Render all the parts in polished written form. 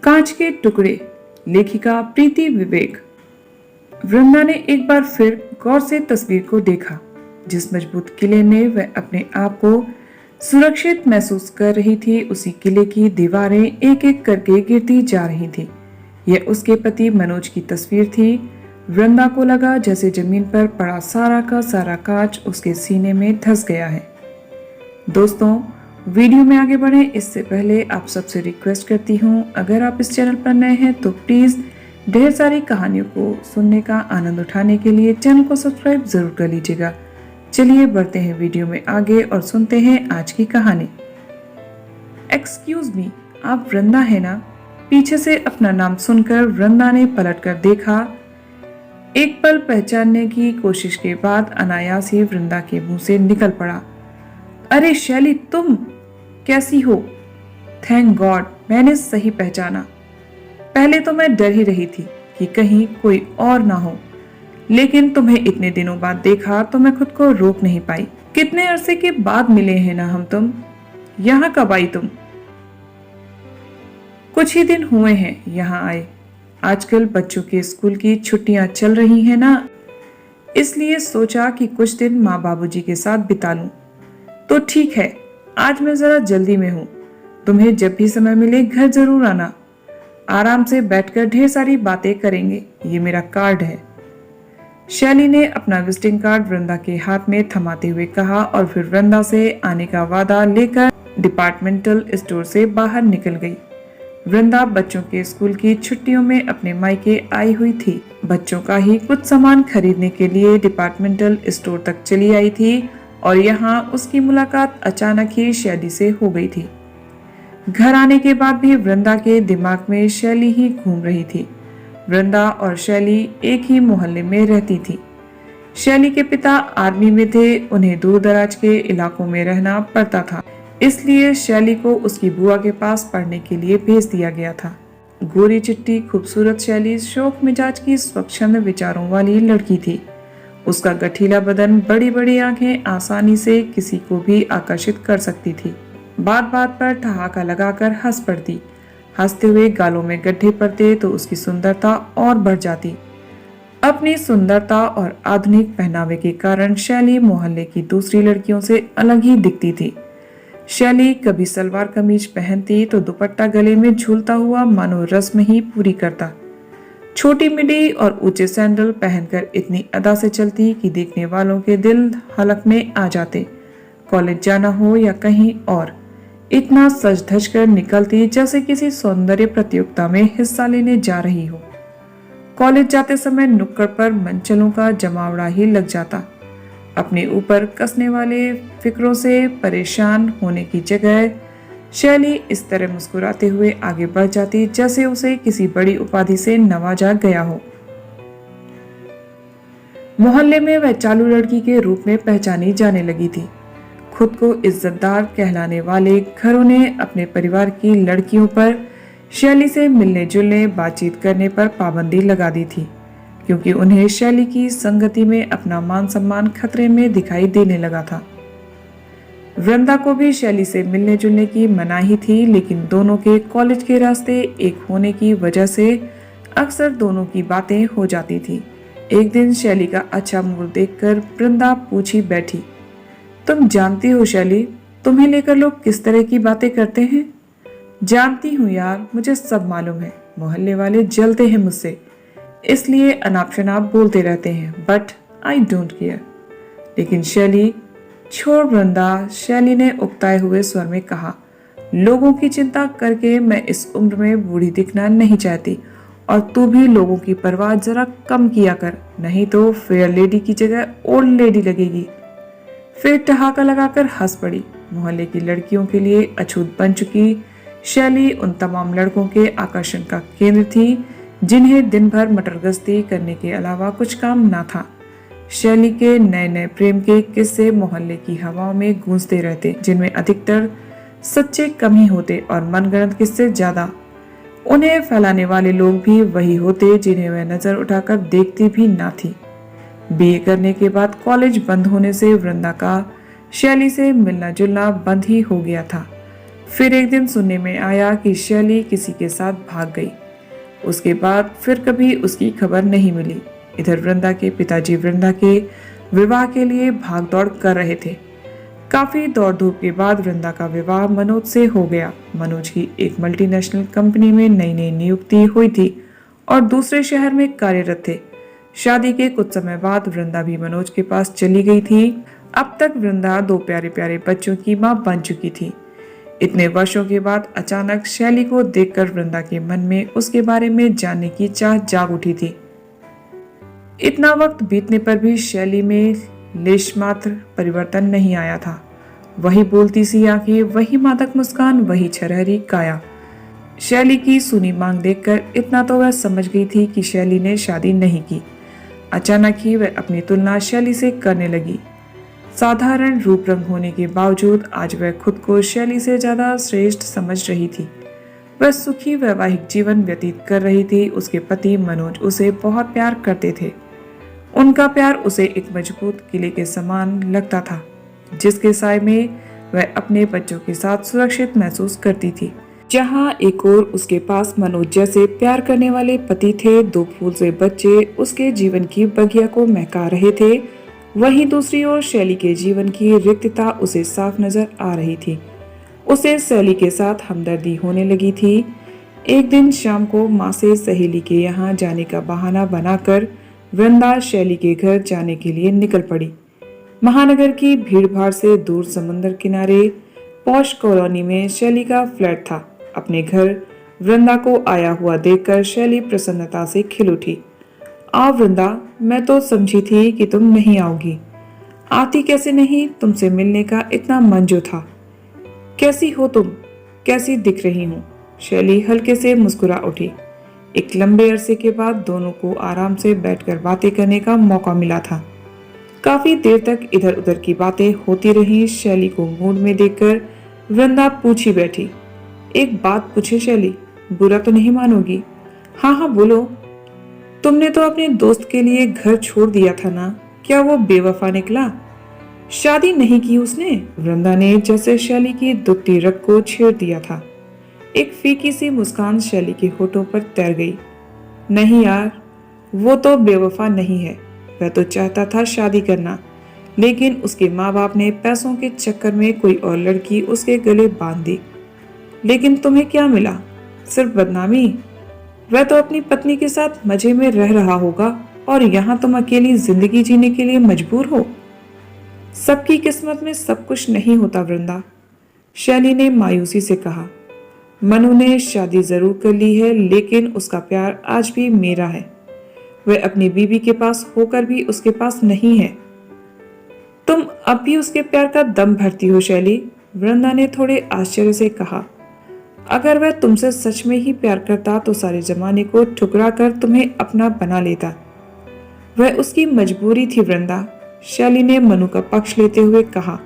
कांच के टुकड़े, लेखिका प्रीति विवेक। वृंदा ने एक बार फिर गौर से तस्वीर को देखा। जिस मजबूत किले में वह अपने आप को सुरक्षित महसूस कर रही थी, उसी किले की दीवारें एक एक करके गिरती जा रही थी। यह उसके पति मनोज की तस्वीर थी। वृंदा को लगा जैसे जमीन पर पड़ा सारा का सारा कांच उसके सीने में धंस गया है। दोस्तों, वीडियो में आगे बढ़े इससे पहले आप सबसे रिक्वेस्ट करती हूँ, अगर आप इस चैनल पर नए हैं तो प्लीज ढेर सारी कहानियों को सुनने का आनंद उठाने के लिए चैनल को सब्सक्राइब जरूर कर लीजिएगा। चलिए बढ़ते हैं वीडियो में आगे और सुनते हैं आज की कहानी। एक्सक्यूज मी, आप वृंदा है ना? पीछे से अपना नाम सुनकर वृंदा ने पलटकर देखा। एक पल पहचानने की कोशिश के बाद अनायास ही वृंदा के मुंह से निकल पड़ा, अरे शैली, तुम कैसी हो? थैंक गॉड मैंने सही पहचाना। पहले तो मैं डर ही रही थी कि कहीं कोई और ना हो, लेकिन तुम्हें इतने दिनों बाद देखा तो मैं खुद को रोक नहीं पाई। कितने अरसे के बाद मिले हैं ना हम तुम। यहाँ कब आई तुम? कुछ ही दिन हुए हैं यहाँ आए। आजकल बच्चों के स्कूल की छुट्टियां चल रही हैं ना, इसलिए सोचा कि कुछ दिन माँ बाबूजी के साथ बिता लूं। तो ठीक है, आज मैं जरा जल्दी में हूँ। तुम्हें जब भी समय मिले घर जरूर आना। आराम से बैठकर ढेर सारी बातें करेंगे। ये मेरा कार्ड है। शैली ने अपना विजिटिंग कार्ड वृंदा के हाथ में थमाते हुए कहा और फिर वृंदा से आने का वादा लेकर डिपार्टमेंटल स्टोर से बाहर निकल गई। वृंदा बच्चों के स्कूल की छुट्टियों में अपने मायके आई हुई थी। बच्चों का ही कुछ सामान खरीदने के लिए डिपार्टमेंटल स्टोर तक चली आई थी और यहाँ उसकी मुलाकात अचानक ही शैली से हो गई थी। घर आने के बाद भी वृंदा के दिमाग में शैली ही घूम रही थी। वृंदा और शैली एक ही मोहल्ले में रहती थी। शैली के पिता आर्मी में थे, उन्हें दूर दराज के इलाकों में रहना पड़ता था, इसलिए शैली को उसकी बुआ के पास पढ़ने के लिए भेज दिया गया था। गोरी चिट्टी खूबसूरत शैली शौक मिजाज की स्वच्छंद विचारों वाली लड़की थी। उसका गठीला बदन, बड़ी बड़ी आंखें आसानी से किसी को भी आकर्षित कर सकती थी। बात बात पर ठहाका लगाकर हंस पड़ती। हंसते हुए गालों में गड्ढे पड़ते तो उसकी सुंदरता और बढ़ जाती। अपनी सुंदरता और आधुनिक पहनावे के कारण शैली मोहल्ले की दूसरी लड़कियों से अलग ही दिखती थी। शैली कभी सलवार कमीज पहनती तो दुपट्टा गले में झूलता हुआ मानो रस्म ही पूरी करता। छोटी मिडी और ऊंचे सैंडल पहनकर इतनी अदा से चलती कि देखने वालों के दिल हलक में आ जाते। कॉलेज जाना हो या कहीं और, इतना सज धज कर निकलती जैसे किसी सौंदर्य प्रतियोगिता में हिस्सा लेने जा रही हो। कॉलेज जाते समय नुक्कड़ पर मनचलों का जमावड़ा ही लग जाता। अपने ऊपर कसने वाले फिक्रों से परेशान होने की जगह शैली इस तरह मुस्कुराते हुए आगे बढ़ जाती जैसे उसे किसी बड़ी उपाधि से नवाजा गया हो। मोहल्ले में वह चालू लड़की के रूप में पहचानी जाने लगी थी। खुद को इज्जतदार कहलाने वाले घरों ने अपने परिवार की लड़कियों पर शैली से मिलने जुलने बातचीत करने पर पाबंदी लगा दी थी, क्योंकि उन्हें शैली की संगति में अपना मान सम्मान खतरे में दिखाई देने लगा था। वृंदा को भी शैली से मिलने जुलने की मनाही थी, लेकिन दोनों के कॉलेज के रास्ते एक होने की वजह से अक्सर दोनों की बातें हो जाती थी। एक दिन शैली का अच्छा मूड देखकर वृंदा पूछी बैठी, तुम जानती हो शैली, तुम्हें लेकर लोग किस तरह की बातें करते हैं? जानती हूँ यार, मुझे सब मालूम है। मोहल्ले वाले जलते हैं मुझसे, इसलिए अनाप शनाप बोलते रहते हैं, बट आई डोंट केयर। लेकिन शैली, छोड़ वृंदा, शैली ने उकताए हुए स्वर में कहा, लोगों की चिंता करके मैं इस उम्र में बूढ़ी दिखना नहीं चाहती, और तू भी लोगों की परवाह जरा कम किया कर, नहीं तो फेयर लेडी की जगह ओल्ड लेडी लगेगी। फिर ठहाका लगाकर हंस पड़ी। मोहल्ले की लड़कियों के लिए अछूत बन चुकी शैली उन तमाम लड़कों के आकर्षण का केंद्र थी जिन्हें दिन भर मटरगश्ती करने के अलावा कुछ काम ना था। शैली के नए नए प्रेम के किस्से मोहल्ले की हवाओं में गूंजते रहते, जिनमें अधिकतर सच्चे कम ही होते और मनगढ़ंत किस्से ज्यादा। उन्हें फैलाने वाले लोग भी वही होते जिन्हें वह नजर उठाकर देखती भी ना थी। बीए करने के बाद कॉलेज बंद होने से वृंदा का शैली से मिलना जुलना बंद ही हो गया था। फिर एक दिन सुनने में आया कि शैली किसी के साथ भाग गई। उसके बाद फिर कभी उसकी खबर नहीं मिली। इधर वृंदा के पिताजी वृंदा के विवाह के लिए भागदौड़ कर रहे थे। काफी दौड़ धूप के बाद वृंदा का विवाह मनोज से हो गया। मनोज की एक मल्टीनेशनल कंपनी में नई नई नियुक्ति हुई थी और दूसरे शहर में कार्यरत थे। शादी के कुछ समय बाद वृंदा भी मनोज के पास चली गई थी। अब तक वृंदा 2 प्यारे प्यारे बच्चों की मां बन चुकी थी। इतने वर्षों के बाद अचानक शैली को देखकर वृंदा के मन में उसके बारे में जानने की चाह जाग उठी थी। इतना वक्त बीतने पर भी शैली में लेश मात्र परिवर्तन नहीं आया था। वही बोलती सी आंखें, वही मादक मुस्कान, वही छरहरी काया। शैली की सुनी मांग देखकर इतना तो वह समझ गई थी कि शैली ने शादी नहीं की। अचानक ही वह अपनी तुलना शैली से करने लगी। साधारण रूप रंग होने के बावजूद आज वह खुद को शैली से ज्यादा श्रेष्ठ समझ रही थी। वह सुखी वैवाहिक जीवन व्यतीत कर रही थी। उसके पति मनोज उसे बहुत प्यार करते थे। उनका प्यार उसे एक मजबूत किले के समान लगता था, जिसके साए में वह अपने बच्चों के साथ सुरक्षित महसूस करती थी। जहां एक ओर उसके पास मनोज जैसे प्यार करने वाले पति थे, 2 फूल से बच्चे उसके जीवन की बगिया को महका रहे थे, वहीं दूसरी ओर शैली के जीवन की रिक्तता उसे साफ नजर आ रही थी। उसे शैली के साथ हमदर्दी होने लगी थी। एक दिन शाम को माँ से सहेली के यहाँ जाने का बहाना बनाकर वृंदा शैली के घर जाने के लिए निकल पड़ी। महानगर की भीड़भाड़ से दूर समुद्र किनारे पॉश कॉलोनी में शैली का फ्लैट था। अपने घर वृंदा को आया हुआ देखकर शैली प्रसन्नता से खिल उठी। आओ वृंदा, मैं तो समझी थी कि तुम नहीं आओगी। आती कैसे नहीं, तुमसे मिलने का इतना मन जो था। कैसी हो तुम, कैसी दिख रही हूँ? शैली हल्के से मुस्कुरा उठी। एक लंबे अरसे के बाद दोनों को आराम से बैठकर बातें करने का मौका मिला था। काफी देर तक इधर उधर की बातें होती रही। शैली को मूड में देखकर वृंदा पूछी बैठी, एक बात पूछे शैली, बुरा तो नहीं मानोगी? हाँ हाँ बोलो। तुमने तो अपने दोस्त के लिए घर छोड़ दिया था ना, क्या वो बेवफा निकला? शादी नहीं की उसने? वृंदा ने जैसे शैली की दुखती रग को छेड़ दिया था। एक फीकी सी मुस्कान शैली के होठों पर तैर गई। नहीं यार, वो तो बेवफा नहीं है। वह तो चाहता था शादी करना, लेकिन उसके माँ बाप ने पैसों के चक्कर में कोई और लड़की उसके गले बांध दी। लेकिन तुम्हें क्या मिला? सिर्फ बदनामी। वह तो अपनी पत्नी के साथ मजे में रह रहा होगा और यहाँ तुम अकेली जिंदगी जीने के लिए मजबूर हो। सबकी किस्मत में सब कुछ नहीं होता वृंदा, शैली ने मायूसी से कहा। मनु ने शादी जरूर कर ली है, लेकिन उसका प्यार आज भी मेरा है। वह अपनी बीवी के पास होकर भी उसके पास नहीं है। तुम अब भी उसके प्यार का दम भरती हो शैली? वृंदा ने थोड़े आश्चर्य से कहा। अगर वह तुमसे सच में ही प्यार करता तो सारे जमाने को ठुकरा कर तुम्हें अपना बना लेता। वह उसकी मजबूरी थी वृंदा, शैली ने मनु का पक्ष लेते हुए कहा।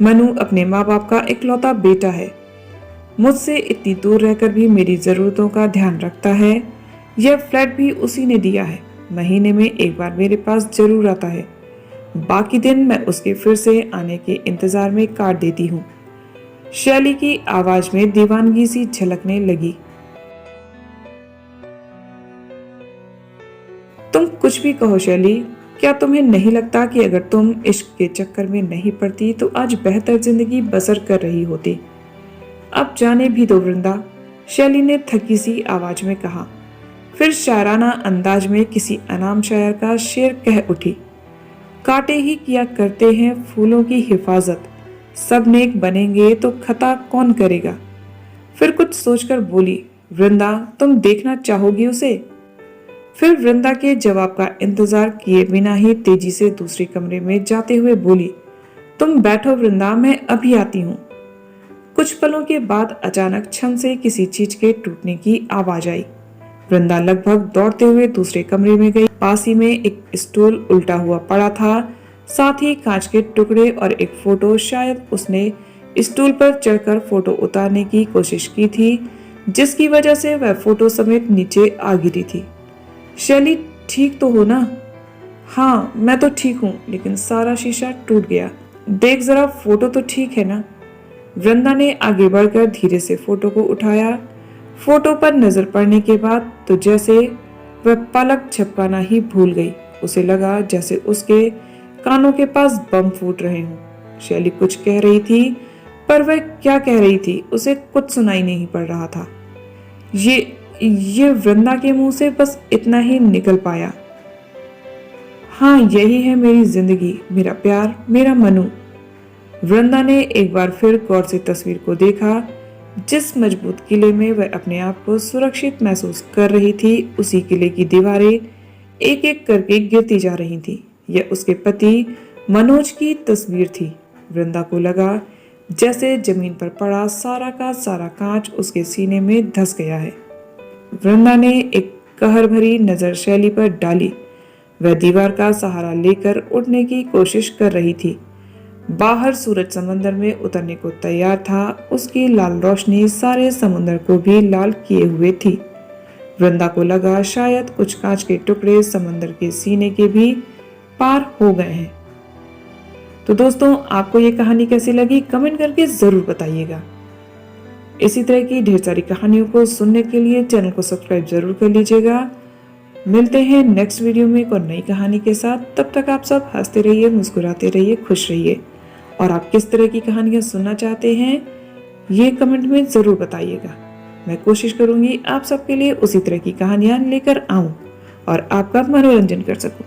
मनु अपने माँ बाप का इकलौता बेटा है। मुझसे इतनी दूर रहकर भी मेरी जरूरतों का ध्यान रखता है। यह फ्लैट भी उसी ने दिया है। महीने में एक बार मेरे पास जरूर आता है। बाकी दिन मैं उसके फिर से आने के इंतजार में काट देती हूँ। शैली की आवाज में दीवानगी सी झलकने लगी। तुम कुछ भी कहो शैली, क्या तुम्हें नहीं लगता कि अगर तुम इश्क के चक्कर में नहीं पड़ती तो आज बेहतर जिंदगी बसर कर रही होती? अब जाने भी दो वृंदा, शैली ने थकी सी आवाज में कहा। फिर शायराना अंदाज में किसी अनाम शायर का शेर कह उठी। कांटे ही किया करते हैं फूलों की हिफाजत, सब नेक बनेंगे तो खता कौन करेगा? फिर कुछ सोचकर बोली, वृंदा तुम देखना चाहोगी उसे? फिर वृंदा के जवाब का इंतजार किए बिना ही तेजी से दूसरे कमरे में जाते हुए बोली, तुम बैठो वृंदा, मैं अभी आती हूँ। कुछ पलों के बाद अचानक छन से किसी चीज के टूटने की आवाज आई। वृंदा लगभग दौड़ते हुए दूसरे कमरे में गई। पास ही में एक स्टूल उल्टा हुआ पड़ा था, साथ ही कांच के टुकड़े और एक फोटो। शायद उसने स्टूल पर चढ़कर फोटो उतारने की कोशिश की थी, जिसकी वजह से वह फोटो समेत नीचे आ गिरी थी। शैली ठीक तो हो ना? हाँ मैं तो ठीक हूँ, लेकिन सारा शीशा टूट गया। देख जरा, फोटो तो ठीक है ना? वृंदा ने आगे बढ़कर धीरे से फोटो को उठाया। फोटो पर नजर पड़ने के बाद तो जैसे वह पलक झपकाना ही भूल गई। उसे लगा जैसे उसके कानों के पास बम फूट रहे हों। शैली कुछ कह रही थी, पर वह क्या कह रही थी उसे कुछ सुनाई नहीं पड़ रहा था। ये वृंदा के मुंह से बस इतना ही निकल पाया, हाँ यही है मेरी जिंदगी, मेरा प्यार, मेरा मनु। वृंदा ने एक बार फिर गौर से तस्वीर को देखा। जिस मजबूत किले में वह अपने आप को सुरक्षित महसूस कर रही थी, उसी किले की दीवारें एक एक करके गिरती जा रही थी। यह उसके पति मनोज की तस्वीर थी। वृंदा को लगा जैसे जमीन पर पड़ा सारा का सारा कांच उसके सीने में धंस गया है। वृंदा ने एक कहर भरी नजर शैली पर डाली। वह दीवार का सहारा लेकर उठने की कोशिश कर रही थी। बाहर सूरज समंदर में उतरने को तैयार था। उसकी लाल रोशनी सारे समुद्र को भी लाल किए हुए थी। वृंदा को लगा शायद कुछ कांच के टुकड़े समंदर के सीने के भी पार हो गए हैं। तो दोस्तों, आपको ये कहानी कैसी लगी कमेंट करके जरूर बताइएगा। इसी तरह की ढेर सारी कहानियों को सुनने के लिए चैनल को सब्सक्राइब जरूर कर लीजिएगा। मिलते हैं नेक्स्ट वीडियो में एक और नई कहानी के साथ। तब तक आप सब हंसते रहिए, मुस्कुराते रहिए, खुश रहिए। और आप किस तरह की कहानियां सुनना चाहते हैं ये कमेंट में जरूर बताइएगा। मैं कोशिश करूंगी आप सबके लिए उसी तरह की कहानियां लेकर आऊं और आपका मनोरंजन कर सकूं।